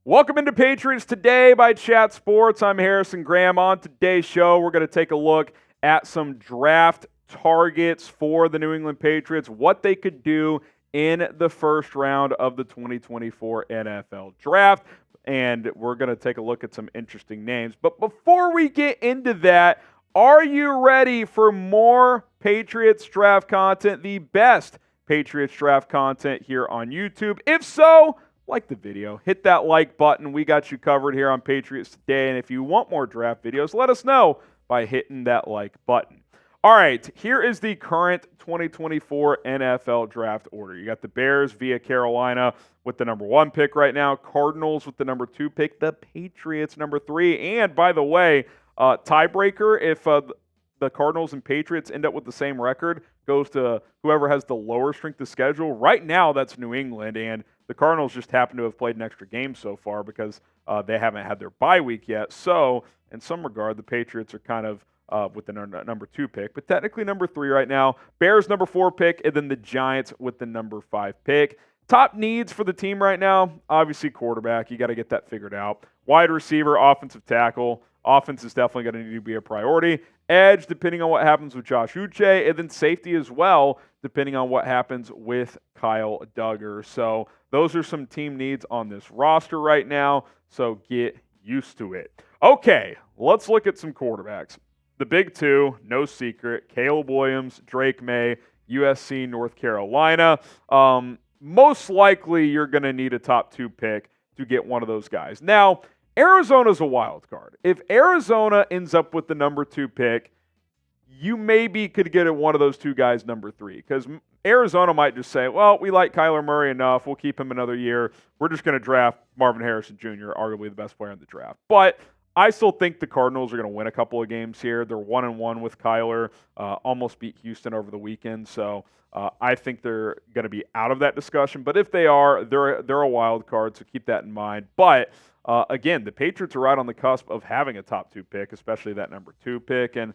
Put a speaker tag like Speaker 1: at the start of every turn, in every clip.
Speaker 1: Welcome into Patriots Today by Chat Sports. I'm Harrison Graham. On today's show, we're going to take a look at some draft targets for the New England Patriots, what they could do in the first round of the 2024 NFL Draft. And we're going to take a look at some interesting names. But before we get into that, are you ready for more Patriots draft content, the best Patriots draft content here on YouTube? If so, like the video, hit that like button. We got you covered here on Patriots Today. And if you want more draft videos, let us know by hitting that like button. All right, here is the current 2024 NFL draft order. You got the Bears via Carolina with the number 1 pick right now, Cardinals with the number 2 pick, the Patriots number 3. And by the way, tiebreaker, if the Cardinals and Patriots end up with the same record, goes to whoever has the lower strength of schedule. Right now, that's New England, and the Cardinals just happen to have played an extra game so far because they haven't had their bye week yet. So, in some regard, the Patriots are kind of with the number 2 pick, but technically number 3 right now. Bears number 4 pick, and then the Giants with the number 5 pick. Top needs for the team right now, obviously quarterback. You got to get that figured out. Wide receiver, offensive tackle. Offense is definitely going to need to be a priority. Edge, depending on what happens with Josh Uche, and then safety as well, depending on what happens with Kyle Duggar. So those are some team needs on this roster right now, so get used to it. Okay, let's look at some quarterbacks. The big two, no secret, Caleb Williams, Drake Maye, USC, North Carolina. Most likely you're going to need a top 2 pick to get one of those guys. Now, Arizona's a wild card. If Arizona ends up with the number 2 pick, you maybe could get one of those 2 guys number 3, because Arizona might just say, well, we like Kyler Murray enough. We'll keep him another year. We're just going to draft Marvin Harrison Jr., arguably the best player in the draft. But I still think the Cardinals are going to win a couple of games here. They're 1-1 with Kyler, almost beat Houston over the weekend. So I think they're going to be out of that discussion. But if they are, they're a wild card, so keep that in mind. But again, the Patriots are right on the cusp of having a top 2 pick, especially that number 2 pick. And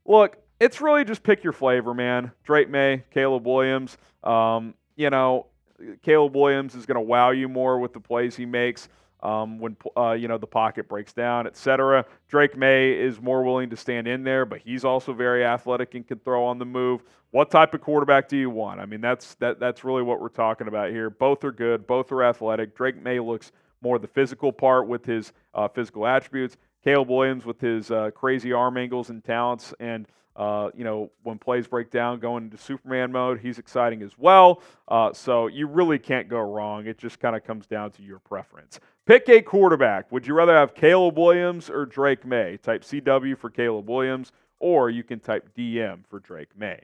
Speaker 1: look, it's really just pick your flavor, man. Drake Maye, Caleb Williams. Caleb Williams is going to wow you more with the plays he makes when the pocket breaks down, etc. Drake Maye is more willing to stand in there, but he's also very athletic and can throw on the move. What type of quarterback do you want? I mean, that's really what we're talking about here. Both are good. Both are athletic. Drake Maye looks more the physical part with his physical attributes. Caleb Williams with his crazy arm angles and talents, and when plays break down, going into Superman mode, he's exciting as well. So you really can't go wrong. It just kind of comes down to your preference. Pick a quarterback. Would you rather have Caleb Williams or Drake Maye? Type CW for Caleb Williams, or you can type DM for Drake Maye.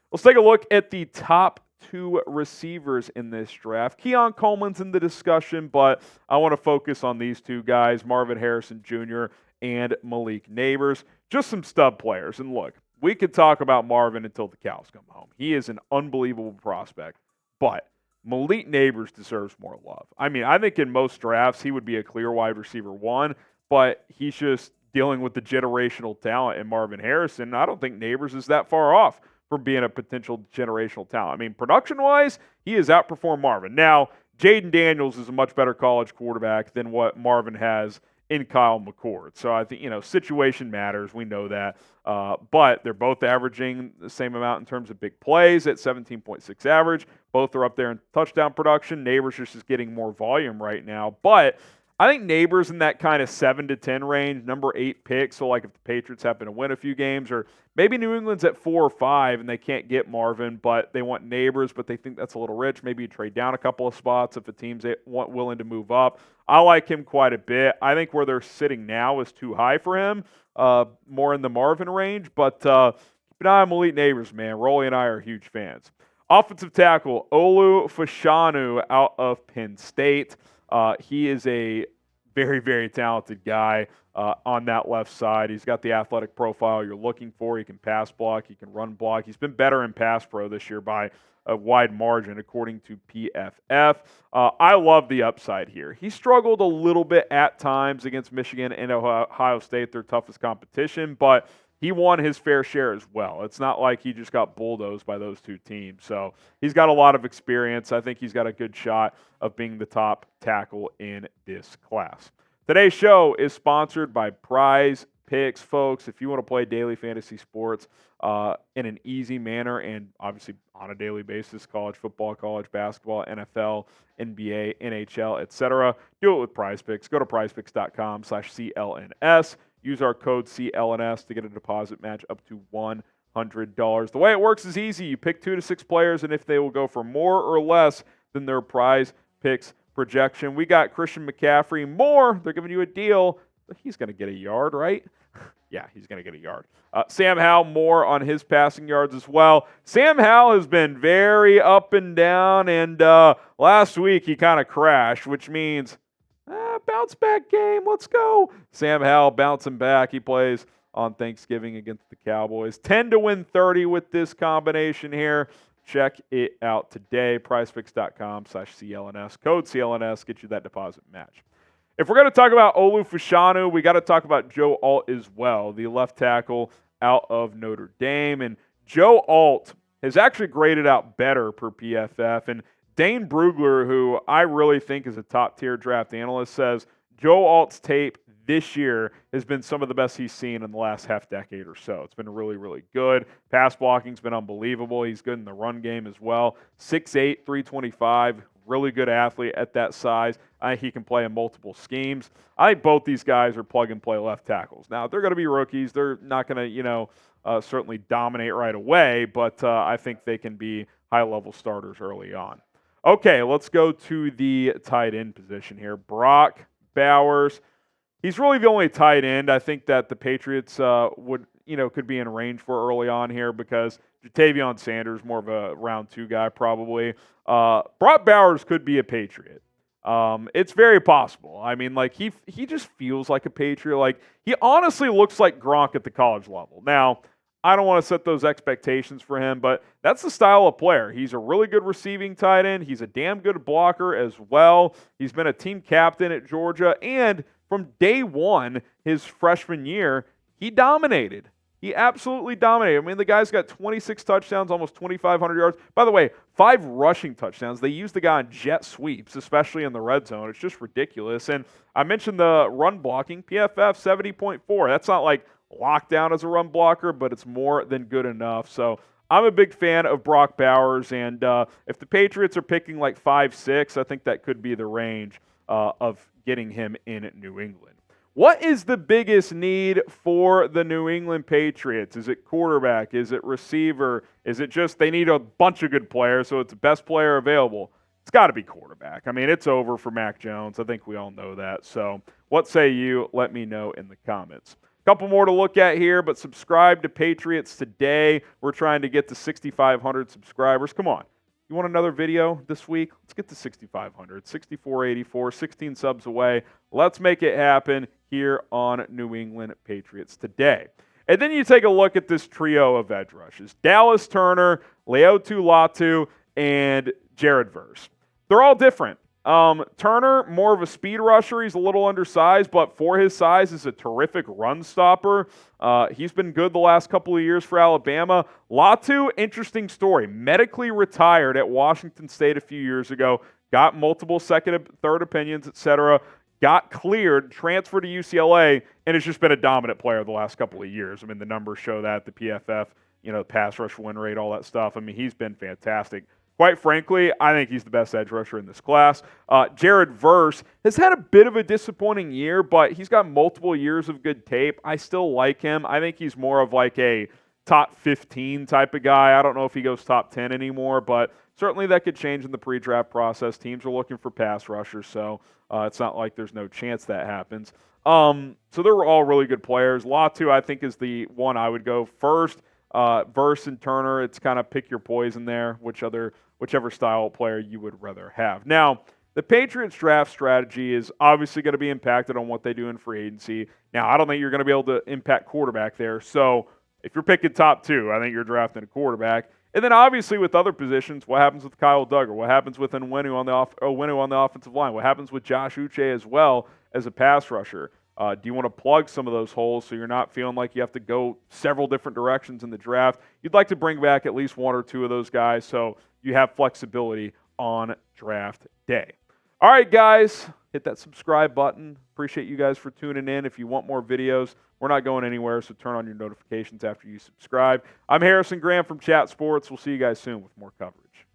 Speaker 1: Let's take a look at the top 2 receivers in this draft. Keon Coleman's in the discussion, but I want to focus on these 2 guys, Marvin Harrison Jr. and Malik Nabers. Just some stud players. And look, we could talk about Marvin until the cows come home. He is an unbelievable prospect, but Malik Nabers deserves more love. I mean, I think in most drafts he would be a clear wide receiver 1, but he's just dealing with the generational talent in Marvin Harrison. I don't think Nabers is that far off from being a potential generational talent. I mean, production-wise, he has outperformed Marvin. Now, Jaden Daniels is a much better college quarterback than what Marvin has in Kyle McCord. So I think, situation matters. We know that. But they're both averaging the same amount in terms of big plays at 17.6 average. Both are up there in touchdown production. Nabers just is getting more volume right now. But I think Nabers in that kind of 7 to 10 range, number 8 pick. So like if the Patriots happen to win a few games, or maybe New England's at 4 or 5 and they can't get Marvin, but they want Nabers, but they think that's a little rich. Maybe you trade down a couple of spots if a team's willing to move up. I like him quite a bit. I think where they're sitting now is too high for him, more in the Marvin range. But keep an eye on Malik Nabers, man. Rolly and I are huge fans. Offensive tackle, Olu Fashanu out of Penn State. He is a very, very talented guy on that left side. He's got the athletic profile you're looking for. He can pass block. He can run block. He's been better in pass pro this year by a wide margin, according to PFF. I love the upside here. He struggled a little bit at times against Michigan and Ohio State, their toughest competition, but he won his fair share as well. It's not like he just got bulldozed by those two teams. So he's got a lot of experience. I think he's got a good shot of being the top tackle in this class. Today's show is sponsored by Prize Picks, folks. If you want to play daily fantasy sports in an easy manner and obviously on a daily basis, college football, college basketball, NFL, NBA, NHL, etc., do it with Prize Picks. Go to prizepicks.com/CLNS. Use our code CLNS to get a deposit match up to $100. The way it works is easy. You pick 2 to 6 players, and if they will go for more or less than their Prize Picks projection. We got Christian McCaffrey. More, they're giving you a deal. He's going to get a yard, right? Yeah, he's going to get a yard. Sam Howell, more on his passing yards as well. Sam Howell has been very up and down, and last week he kind of crashed, which means bounce back game. Let's go. Sam Howell bouncing back. He plays on Thanksgiving against the Cowboys. 10 to win 30 with this combination here. Check it out today. PrizePicks.com/CLNS. Code CLNS. Get you that deposit match. If we're going to talk about Olu Fashanu, we got to talk about Joe Alt as well, the left tackle out of Notre Dame. And Joe Alt has actually graded out better per PFF. And Dane Brugler, who I really think is a top-tier draft analyst, says Joe Alt's tape this year has been some of the best he's seen in the last half-decade or so. It's been really, really good. Pass blocking's been unbelievable. He's good in the run game as well. 6'8", 325, really good athlete at that size. I think he can play in multiple schemes. I think both these guys are plug-and-play left tackles. Now, they're going to be rookies. They're not going to, certainly dominate right away, but I think they can be high-level starters early on. Okay, let's go to the tight end position here. Brock Bowers. He's really the only tight end I think that the Patriots could be in range for early on here because Jatavion Sanders, more of a round 2 guy probably. Brock Bowers could be a Patriot. It's very possible. I mean, like he just feels like a Patriot. Like he honestly looks like Gronk at the college level. Now, I don't want to set those expectations for him, but that's the style of player. He's a really good receiving tight end. He's a damn good blocker as well. He's been a team captain at Georgia, and from day one, his freshman year, he dominated. He absolutely dominated. I mean, the guy's got 26 touchdowns, almost 2,500 yards. By the way, 5 rushing touchdowns. They use the guy on jet sweeps, especially in the red zone. It's just ridiculous. And I mentioned the run blocking, PFF 70.4. That's not like locked down as a run blocker, but it's more than good enough. So I'm a big fan of Brock Bowers, and if the Patriots are picking like 5-6, I think that could be the range of getting him in New England. What is the biggest need for the New England Patriots? Is it quarterback? Is it receiver? Is it just they need a bunch of good players, so it's the best player available? It's got to be quarterback. I mean, it's over for Mac Jones. I think we all know that. So what say you? Let me know in the comments. Couple more to look at here, but subscribe to Patriots Today. We're trying to get to 6,500 subscribers. Come on. You want another video this week? Let's get to 6,500, 6,484, 16 subs away. Let's make it happen here on New England Patriots Today. And then you take a look at this trio of edge rushes. Dallas Turner, Leotu Latu, and Jared Verse. They're all different. Turner, more of a speed rusher. He's a little undersized, but for his size, is a terrific run stopper. He's been good the last couple of years for Alabama. Latu, interesting story. Medically retired at Washington State a few years ago. Got multiple second, third opinions, etc. Got cleared, transferred to UCLA, and has just been a dominant player the last couple of years. I mean, the numbers show that, the PFF, pass rush win rate, all that stuff. I mean, he's been fantastic. Quite frankly, I think he's the best edge rusher in this class. Jared Verse has had a bit of a disappointing year, but he's got multiple years of good tape. I still like him. I think he's more of like a top 15 type of guy. I don't know if he goes top 10 anymore, but certainly that could change in the pre-draft process. Teams are looking for pass rushers, so it's not like there's no chance that happens. So they're all really good players. Latu, I think, is the one I would go first. Verse and Turner, it's kind of pick your poison there, whichever style player you would rather have. Now, the Patriots draft strategy is obviously going to be impacted on what they do in free agency. Now, I don't think you're going to be able to impact quarterback there. So if you're picking top 2, I think you're drafting a quarterback. And then obviously with other positions, what happens with Kyle Duggar? What happens with Onwenu on the offensive line? What happens with Josh Uche as well as a pass rusher? Do you want to plug some of those holes so you're not feeling like you have to go several different directions in the draft? You'd like to bring back at least one or two of those guys so you have flexibility on draft day. All right, guys, hit that subscribe button. Appreciate you guys for tuning in. If you want more videos, we're not going anywhere, so turn on your notifications after you subscribe. I'm Harrison Graham from Chat Sports. We'll see you guys soon with more coverage.